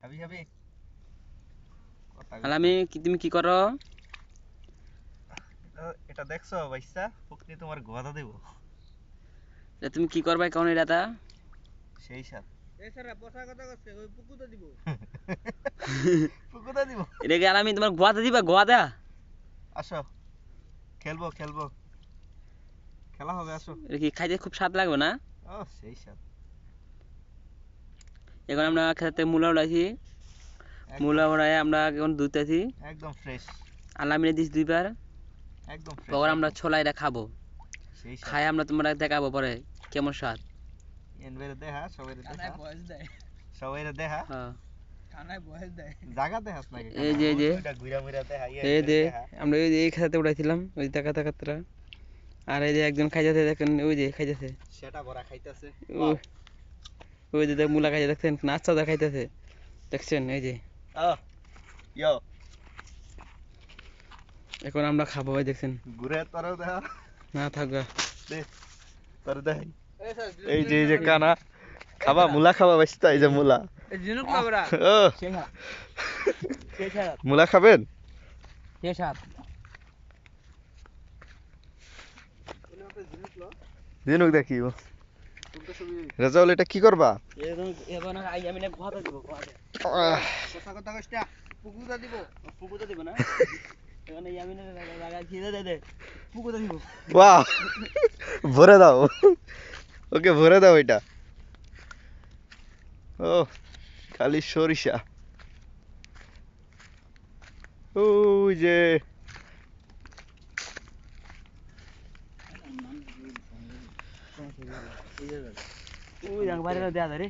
খাবি খাবি আর আমি তুমি কি করো? এটা দেখছো ভাইসা ফুকনি তোমার গোয়াদা দেব তুমি কি করবা কোন এটাটা? সেই সাথ এই স্যার বসা কথা কইছে ওই পুকুতে দিব পুকুদা দিব এটা কি আর আমি তোমার গোয়াতে দিবা গোয়াদা? আসো খেলবো খেলবো খেলা হবে আসো এটা কি খাইতে খুব স্বাদ লাগবে না? ও সেই সাথ এখন আমরা খেতে মূলা উড়াইছি, মূলা উড়াই আমরা এখন ধুইতেছি, একদম ফ্রেশ আলামিনে দিছি দুইবার। একদম ফ্রেশ পরে আমরা ছোলা এটা খাবো, সেই সাথ খাই আমরা তোমরা দেখাবো পরে কেমন স্বাদ। এনবেরে দেখা সবাইরে দেখা কানায় বয়স দেয় সবাইরে দেখা হ্যাঁ কানায় বয়স দেয় জায়গা দেখাস নাকি এই যে ওইটা ঘুরা মুরা দেখা এই যে আমরা ওই যে এই খেতে উড়াইছিলাম ওই দেখা দেখাতরা। আর এই যে একজন খাইতেছে দেখেন, ওই যে খাইতেছে, সেটা ভরা খাইতেছে ওই যে মূলা খাইতে দেখছেন, নাচ্চা খাইতেছে দেখছেন এই যে। ইয়ো এখন আমরা খাবো, ওই দেখছেন। ঘুরে তোরও দেখা না থাকবা দে তোর দেখ এই স্যার এই যে কানা খাবা মুলা খাবা বাইস্তা এই যে মুলা এই জিনুক না বড়া ও শেখা শেখা মুলা খাবেন শেখা দিনুক দেখি রেজাউল এটা কি করবা এখন আমি না গোয়াতে দিব, গোয়াতে বসা কথা কইছে পুকুতে দিব পুকুতে দিব না। এখন এই আমি না লাগা খিদে দে পুকুতে দিব। বাহ ভরে দাও ওকে ভরে দাও এটা ও খালি সরিষা ওই যে ওই দেখ বাইরে দেয়া ধরে